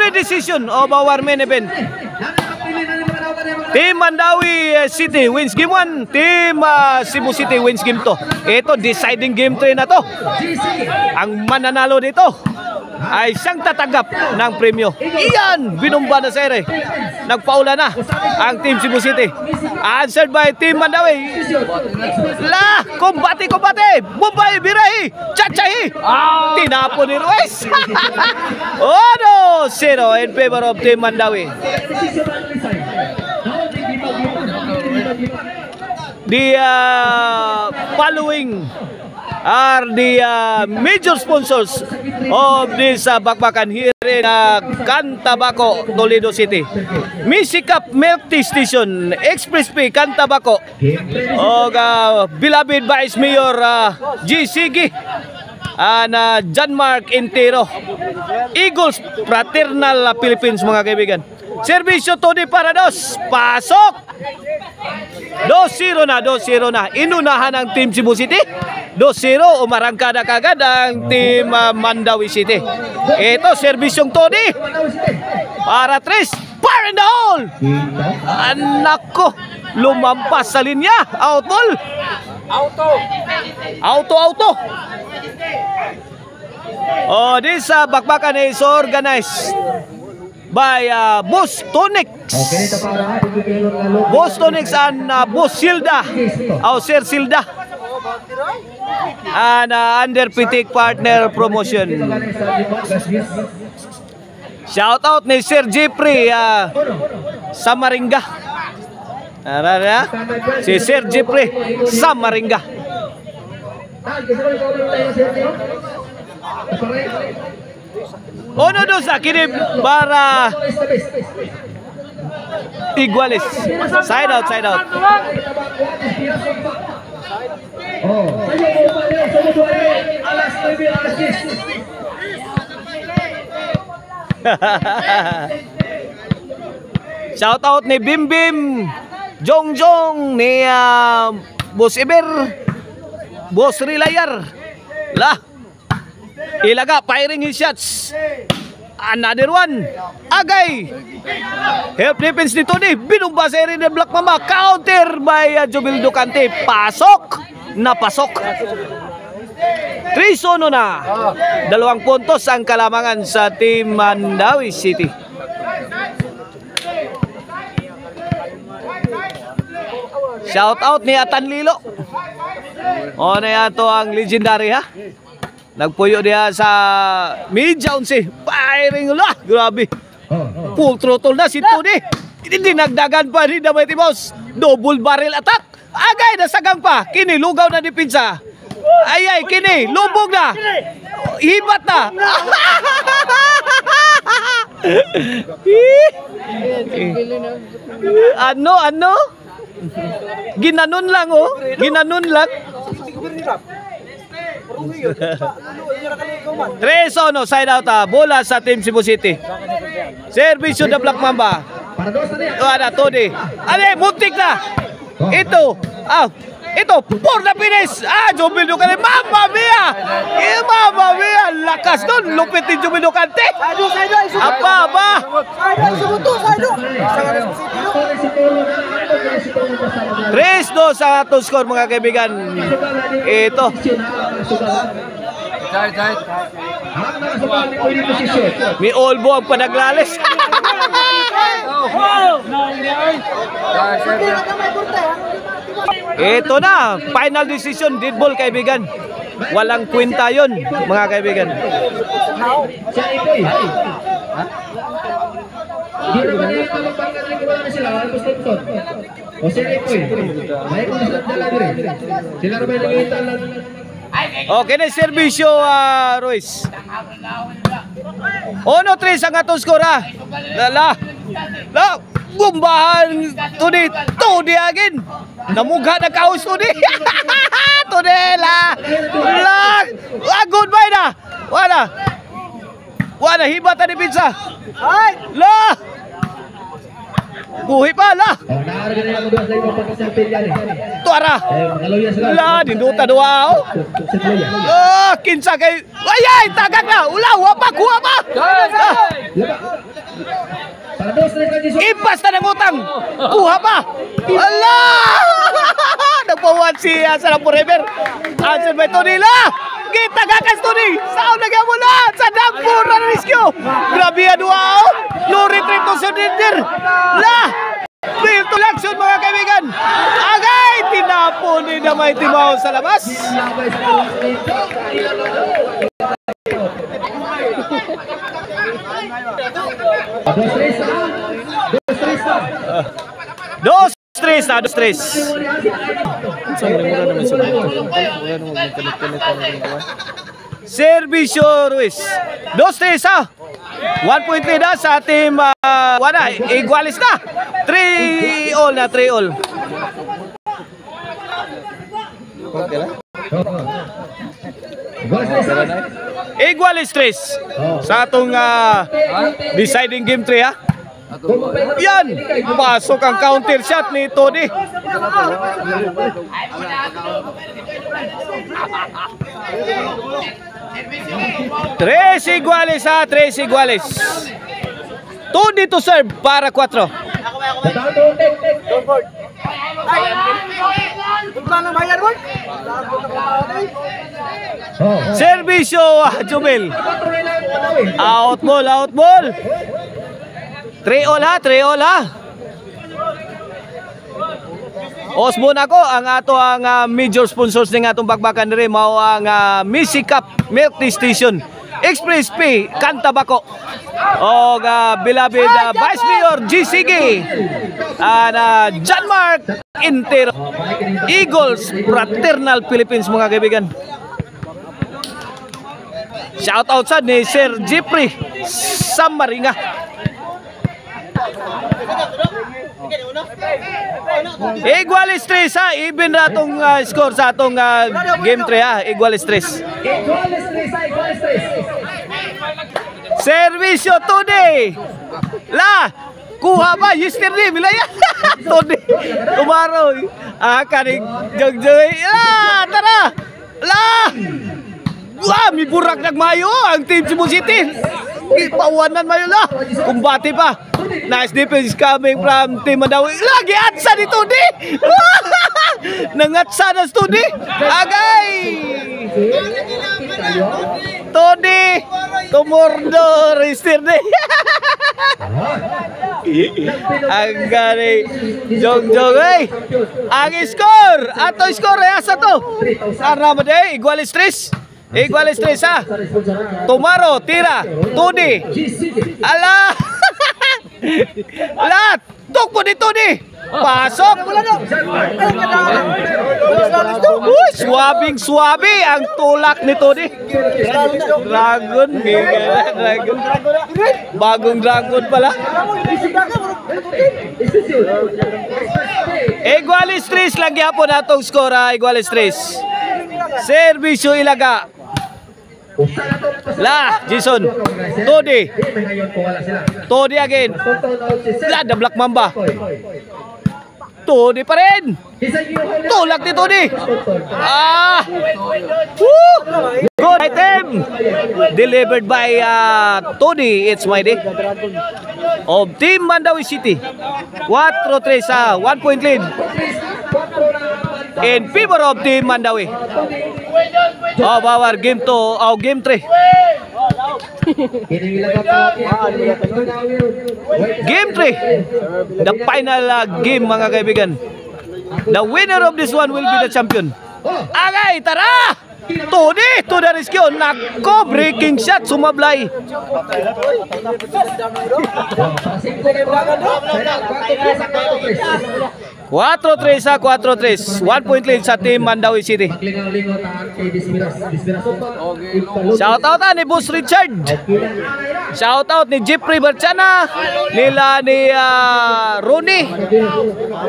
Referee decision of our main event. Team Mandawi City wins game 1. Team Cebu City wins game 2. Ito, deciding game 3 na to. Ang mananalo dito ay siyang tatanggap ng premyo. Iyan, binumba na sa ere. Nagpaula na ang Team Cebu City. Answered by Team Mandawi. Kumbati! Bumbay, birahi! Chachahi! Tinapo ni Ruiz. 1-0 in favor of Team Mandawi. The following are the major sponsors of this bakbakan here in Cantabaco, Toledo City. Misikap Milk Tea Station, Express P, Cantabaco, o beloved Vice Mayor G. Sigi, and John Mark Intero, Eagles Fraternal Philippines, mga kaibigan. Servisyo Tony Parados, pasok! 2-0 na. Inunahan ang Team Cebu City. 2-0, umarangkada kagad ang Team Mandawi City. Ito, serbisyong Tony. Para 3, fire in the hole! Anako, lumampas sa linya. Out ball. Auto. Oh, this bakbakan is organized by Boss Tonix. Boss Tonix and Boss Silda. Sir Silda. And under Pitik Partner Promotion. Shout out ni Sir Jeffrey Samaringa. Si Sir Jeffrey Samaringa. Uno dos kini para iguales. Side out. Shout out ni Bim Jongjong ni Boss Iber, Boss Rilayar. Ilaga, firing his shots. Another one. Agay. Help defense ni Tony. Binumba sa area ng Black Mamba. Counter by Jubil Ducante. Pasok. Napasok. 3-1 na. 2 puntos ang kalamangan sa Team Mandawi City. Shout out ni Atan Lilo. O na yan to ang legendary ha. Nagpuyo diya sa media 11. Firing grabe. Full throttle na si Tony. Dinagdagan pa ni Damay Timos. Double barrel attack. Agay nasagang pa. Kini lugaw na depensa. Ay kini lubog na. Hibat na. Ano? Ginanon lang Ginanon lang. 3-1 side out bola sa Team Cebu City. Servisyo na Black Mamba. Tony. Muntik na. Ito for the finish. Jubil Ducante. Mamma mia. Lakas doon. Lupit ni Jubil Ducante. Apa. 3-2 sa atong score, mga kaibigan. Ito. May olbo ang panaglales. Ito na, final decision, dead ball, kaibigan. Walang kwenta yun, mga kaibigan. Okay na servisyo, Ruiz. 1-3 ang atong skor ha. Bumbahan Tony agin. Namugha na kaos Tony. Tony goodbye na. Wala hibata ni Pinsa. Buhi pa Tuara. Dinduta doa. Kinsa kay. Tagak na. Ulaw pa kuha pa. Impas na ng utang. Kuha pa. Ala! Nagpawan si Sarap Forever. Answer by Tony La. Kita gakas Tony. Saan nagyan mo na? Sa Dagpur na rescue. Grabe yan, wow. No retrieve to Sudindir. La! Real to action mga kaibigan. Agay! Tinapon ni na may timaw sa labas. Dos tres. Servisyo Ruiz. 2-3 ha. 1 point lead ha sa team wala, igualis na. 3-all na, 3-all. Igualis 3 sa atong deciding game 3 ha. Yan, pasok ang counter shot ni Tony. Tres iguales ha, 3 iguales. Tony to serve para 4. Servisyo Jumel. Out ball. 3-all ha. Osbon ako ang ato ang major sponsors ning atong bakbakan diri mao ang Missy Cup Milk Tea Station, Express P, Cantabaco. O beloved Vice Mayor GCG and John Mark Intero Eagles Fraternal Philippines mga kaibigan. Shout out sa ni Sir Jeffrey Samaringa. Igualis 3 ha, even na itong score sa atong game 3 ha, igualis 3. Servisyo Tony. La, kuha ba yesterday milaya. Tony. Tomorrow. Kaning jog-joy. La, tara. La. Wah, mi burak nagmayo ang team Cebu City. Ipawanan mayo la. Kumbati pa. Nice defense coming from Team Mandawi. Lagi atsa ni Tony. Nangatsa na Tony. Agay. Tony. Tumordo yesterday. Ang gani. Jog-jog eh. Ang score. Ato score ay asa to. Arama de. Igualis 3. Igualis 3 ha. Tomorrow, tira. Tony. Ala. Ala. Tukpo ni Tony. Pasok. Uy, suwabing-suwabi ang tulak ni Tony. Dragon. Bagong dragon pala. Igualis 3 lang yapon atong score ha. Igualis 3. Servisyo Ilaga. La, Jason. Tony again. La, the Black Mamba. Tony pa rin. Tulak ni Tony. Good item. Delivered by Tony. It's my day. Of Team Mandawi City. 4-3 sa 1 point lead. In favor of Team Mandawi. Our game 2, game 3. Game 3. The final game mga kaibigan. The winner of this one will be the champion. Agay, tara! Tony, to the rescue. Nako, breaking shot, sumablay. Cuatro tres sa 4-3. 1 point lead sa Team Mandawi City. Shout out ni Boss Richard. Shout out ni Jeffrey Berchana. Nila ni Ronnie.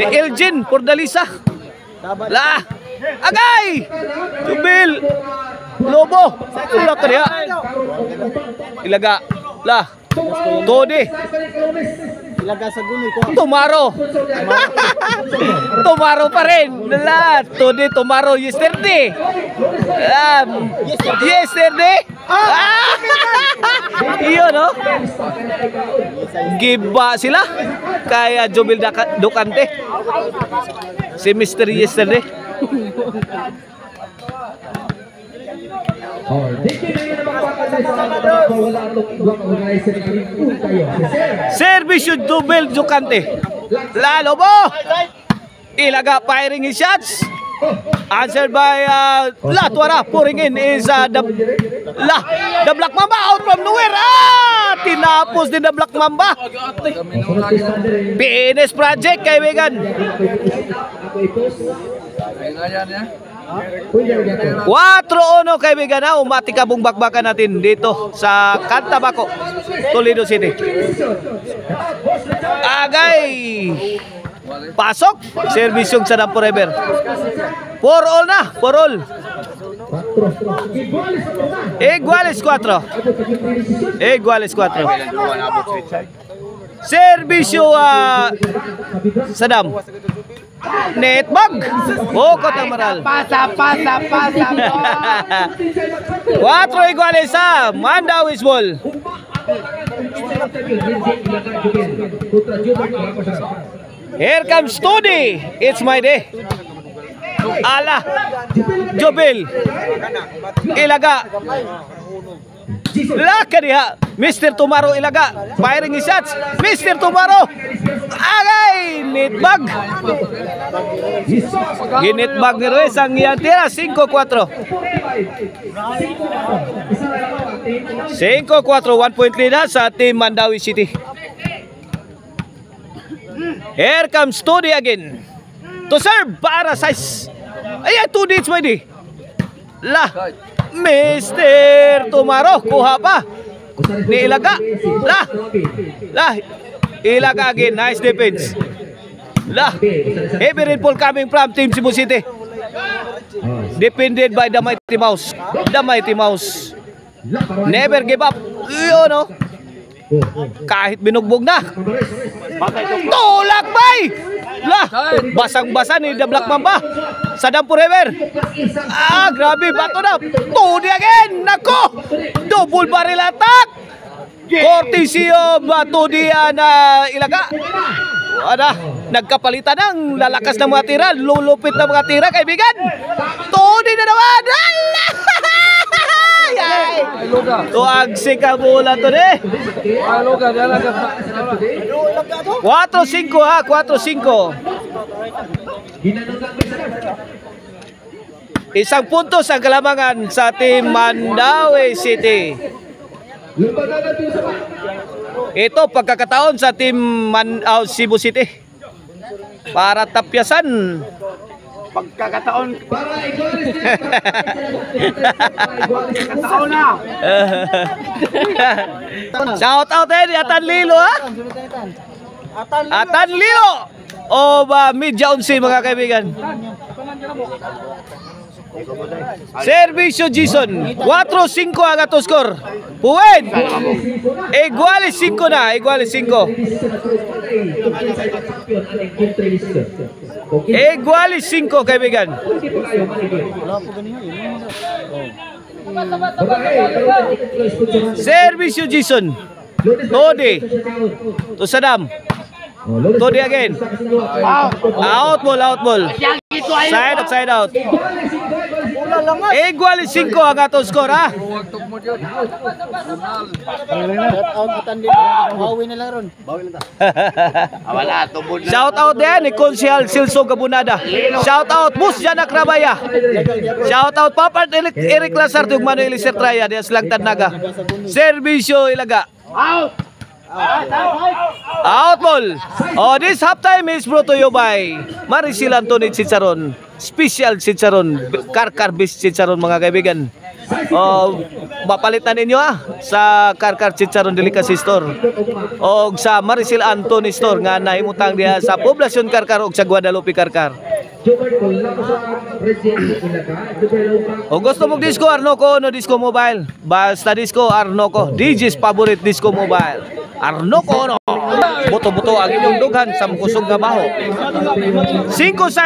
Ni Elgin Pordalisa. La. Agay! Jubil. Lobo. Ulap ka niya. Ilaga. La. Todi. Ilaga sa guloy ko. Tomorrow. Tomorrow pa rin. Nala, Todi, tomorrow, yesterday. Yesterday. Iyo, no? Giba sila. Kaya Jobil Ducante. Si Mr. Yesterday. Servisyo Jobil Ducante. Lalo mo. Ilaga firing his shots. Answered by Tuara. Pouring in is the Black Mamba out from nowhere. Tinapos din the Black Mamba. PNS Project, kaibigan. 4-1 kaibigan na. Umatikabong bakbakan natin dito sa Cantabaco, Toledo City. Agay. Pasok. Servisyong Sadam Forever. 4-all na. 4-all. Iguales 4. Iguales 4. Servisyo Sadam. Netbag. Bokot ang maral. Pasa. 4 iguales sa Mandawis Ball. Here comes Todi. It's my day. Ala. Jobil. Ilaga. Laka diha. Mr. Tomorrow ilaga. Firing his shots. Mr. Tomorrow. Agay. Netbag. Ginitbag ni Ruiz ang iyang tira. 5-4. 5-4. 1 point lead sa Team Mandawi City. Here comes Todi again. To serve para size. Ayan, 2 dates pwede. Mr. Tomorrow. Kuha pa. Ni Ilaga. Ilaga again. Nice defense. Heavy rainfall coming from Team Cebu City. Defended by the Mighty Mouse. The Mighty Mouse. Never give up. Yun, no? Kahit binugbog na. Tulak bay! Basang-basa ni The Black Mamba. Sadam Forever. Grabe, bato na. Todi again. Nako! Double barrel attack. Courtesy of Todi na Ilaga. Nagkapalitan ng lalakas ng mga tira. Lulupit ng mga tira, kaibigan. Todi na naman. Tuag si Kabula to de. 4-5 ha, 4-5. Isang puntos ang kalamangan sa Team Mandawi City. Ito pagkakataon sa Team Cebu City para tapyasan. Pagkakataon. Shout out ni Atan Lilo ha. Atan Lilo. O ba Media 11 mga kaibigan. Servisyo Jason. 4-5 ang ato score. Puwed. Iguales 5 na. Iguales 5. Iguales 5 kaibigan. Servisyo Jason. Todi. To Sadam. Todi again. Out ball. Side out. Iguales 5 ang ato score ha. Shout out din ni Konsyal Silso Gabunada. Shout out Bus Janak Rabaya. Shout out Papa Eric Lazar tug Manuel Sertraya di Slagtad Naga. Servisyo Ilaga. Out ball. This halftime is brought to you by Maricel Anthony Chicharon. Special Chicharon. Karkar Beef Chicharon mga kaibigan. Mapalitan ninyo sa Karkar Chicharon Delicacy Store. O sa Maricel Anthony Store nga nahimutang diha sa Poblasyon Karkar o sa Guadalupe Karkar. O gusto mong disco, Arnoco, no disco mobile. Basta disco, Arnoco. DJ's favorite disco mobile. Arnoco, no. Buto-buto ang inyong dughan sa kusog nga baho. 5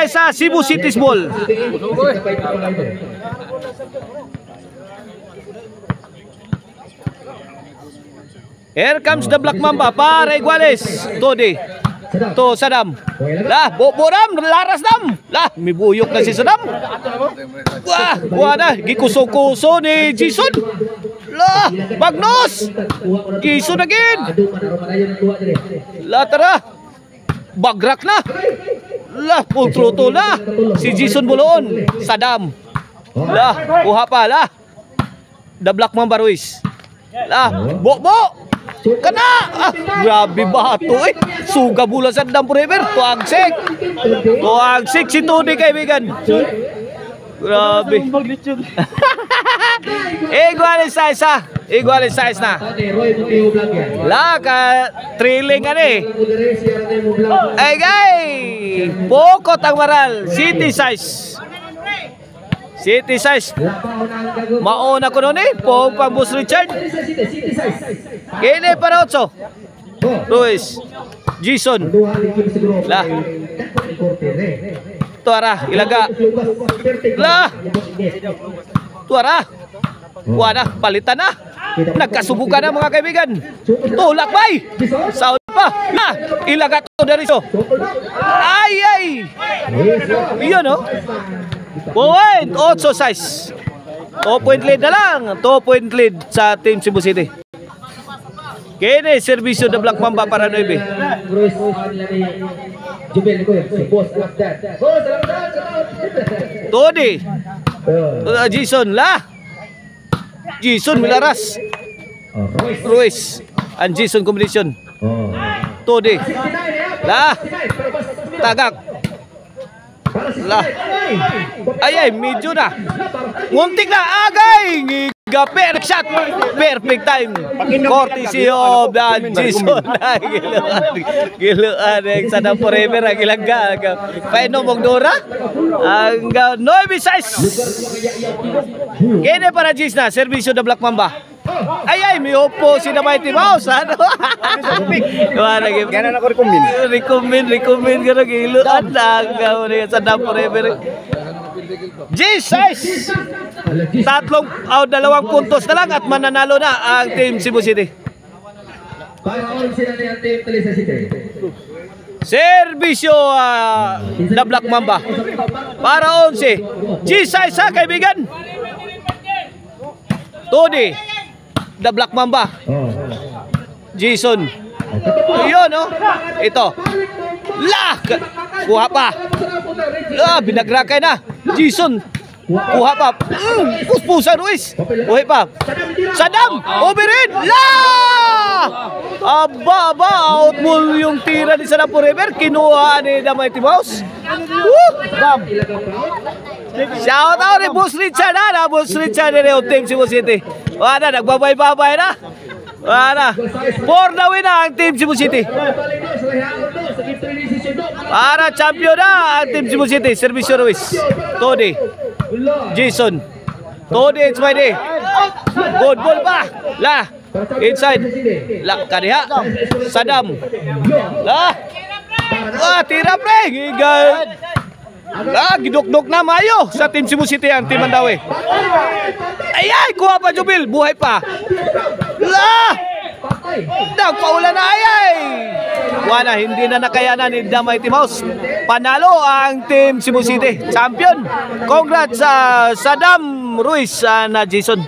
sa Cebu City Mall. Here comes the Black Mamba para Iguales. Todi. To Sadam. Lah, Boram, laras dam. Lah, mibuyok na si Sadam. Wah, wah na, gikuso-kuso ni Jason. Lah, Magnus. Jason again. Lah, tara. Bagrak na. Lah, pultruto na. Si Jason Buloon. Sadam. Lah, kuha pa lah. The Black Mamba Ruiz. Lah, Bo. Kana! Ah, grabe bato eh. Suga bulan sa Dam Forever. Tuagsik. Tuagsik si Tony, kaibigan. Grabe. Igualis size ha. Igualis size na. Laka, thrilling ka eh. Ay gay! Pokot ang maral. City size. City size. Mauna ko nun eh. Pong pang Boss Richard. Kini para 8. Ruiz. Jason. Lah. Tuara. Ilaga. Lah. Tuara. Wala. Palitan na. Nagkasubukan na mga kaibigan. Tulak bay. Saud pa. Lah. Ilaga to dari so. Ay. Iyon no. Point 8 size. 2 point lead na lang. 2 point lead sa Team Cebu City. Kini serbisyo ng Black Mamba para 9. Todi. Jason lah. Jason Milaras. Ruiz. And Jason combination. Todi. Lah. Tagak. Lah. Ay, medyo na. Nguntik na. Agay. Ngiga. Perfect shot. Perfect time. Courtesy of the Jason. Giluan. Sa Dam Forever. Ang ilangga. Paano mong Dora? Ang 9 size. Kene para Jis na. Servisyo na Black Mamba. Ay, may upo si na Mighty Mouse. Ano? Gana na ko recommend. Recommend ka na giluan. Sa Dam Forever. G-size. 2 puntos na lang at mananalo na ang Team Cebu City. Servisyo na Black Mamba para 11. G-size ha kaibigan. Tony the Black Mamba. Jason. Yun no. Ito. Lah. Kuha pa. Binagrakay na. Jason. Kuha pa. Puspusan Ruiz. Kuha pa. Sadam. Oberin. Lah. Aba. Out mo yung tira ni Sadam Forever. Kinuha ni The Mighty Mouse. Dam. Shout out ni Boss Richard na. Boss Richard ni Team Cebu City. Wala. Nagbabay-babay na. Wala. For the win na ang Team Cebu City. Para champion na ang Team Cebu City. Servisyo Ruiz. Tony. Jason. Tony, it's my day. Good ball pa. La. Inside. La. Kaniha. Sadam. La. Tira pre. Gigal. La. Gidukduk na mayo sa Team Cebu City ang Team Mandawi. Ay, kuha pa Jubil. Buhay pa. La. Nagpaula na ayay. Wala, hindi na nakayanan ni The Mighty Mouse. Panalo ang Team Cebu City. Champion. Congrats sa Sadam Ruiz na Jason.